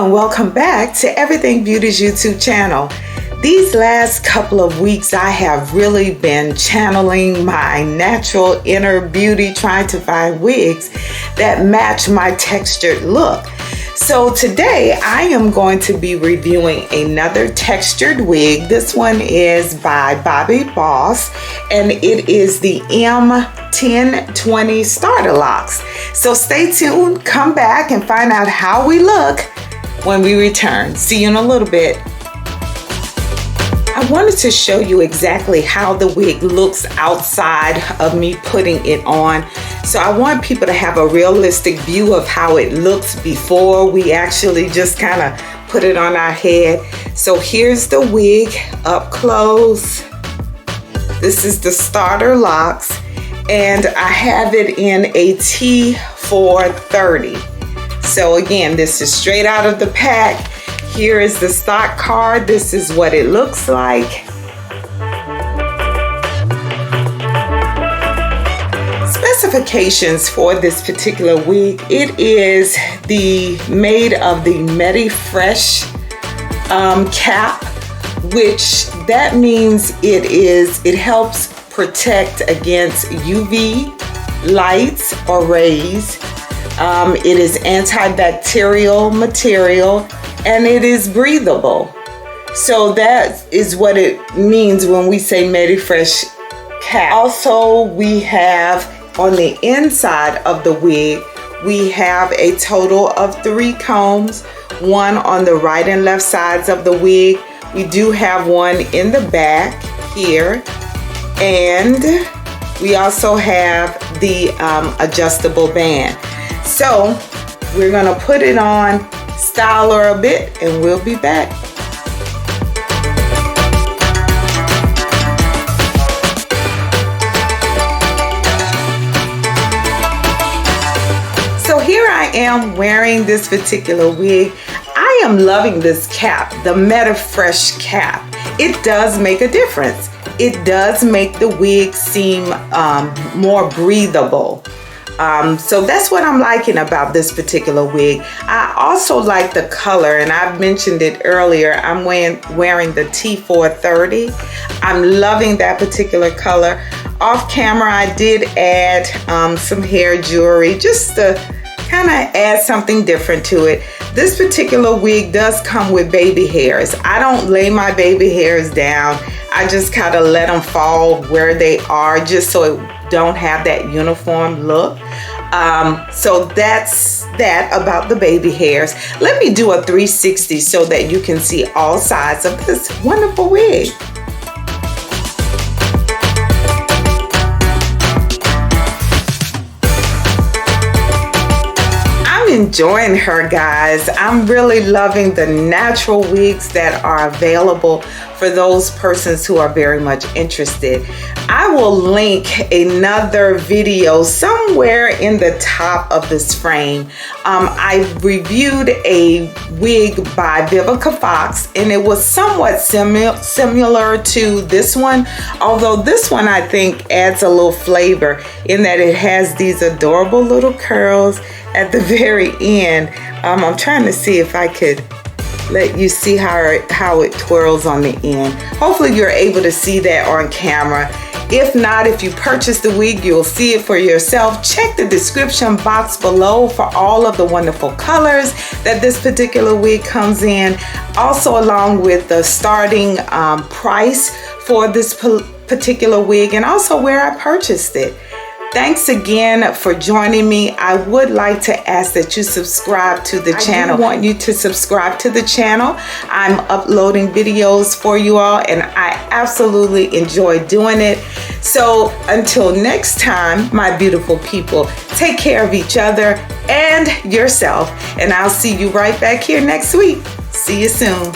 and welcome back to Everything Beauty's YouTube channel. These last couple of weeks I have really been channeling my natural inner beauty, trying to find wigs that match my textured look. So today I am going to be reviewing another textured wig. This one is by Bobbi and it is the M1020 Starter Locks. So stay tuned, come back and find out how we look when we return. See you in a little bit. I wanted to show you exactly how the wig looks outside of me putting it on. So I want people to have a realistic view of how it looks before we actually just kind of put it on our head. So here's the wig up close. This is the Starter Locks, and I have it in a T430. So again, this is straight out of the pack. Here is the stock card. This is what it looks like. Specifications for this particular wig. It is made of the MediFresh cap, which that means it helps protect against UV lights or rays. It is antibacterial material, and it is breathable. So that is what it means when we say MediFresh cap. Also, we have on the inside of the wig, we have a total of 3 combs, one on the right and left sides of the wig. We do have one in the back here, and we also have the adjustable band. So we're gonna put it on, style her a bit, and we'll be back. So here I am wearing this particular wig. I am loving this cap, the MediFresh cap. It does make a difference. It does make the wig seem more breathable. So that's what I'm liking about this particular wig. I also like the color, and I've mentioned it earlier. I'm wearing the T430. I'm loving that particular color. Off camera, I did add some hair jewelry just to kind of add something different to it. This particular wig does come with baby hairs. I don't lay my baby hairs down. I just kind of let them fall where they are, just so it don't have that uniform look. So that's that about the baby hairs. Let me do a 360 so that you can see all sides of this wonderful wig. Enjoying her, guys. I'm really loving the natural wigs that are available for those persons who are very much interested. I will link another video somewhere in the top of this frame. I reviewed a wig by Vivica Fox, and it was somewhat similar to this one, although this one I think adds a little flavor in that it has these adorable little curls at the very end. I'm trying to see if I could let you see how it twirls on the end. Hopefully you're able to see that on camera. If not, if you purchase the wig, you'll see it for yourself. Check the description box below for all of the wonderful colors that this particular wig comes in. Also along with the starting price for this particular wig, and also where I purchased it. Thanks again for joining me. I would like to ask that you subscribe to the channel. I want you to subscribe to the channel. I'm uploading videos for you all, and I absolutely enjoy doing it. So until next time, my beautiful people, take care of each other and yourself, and I'll see you right back here next week. See you soon.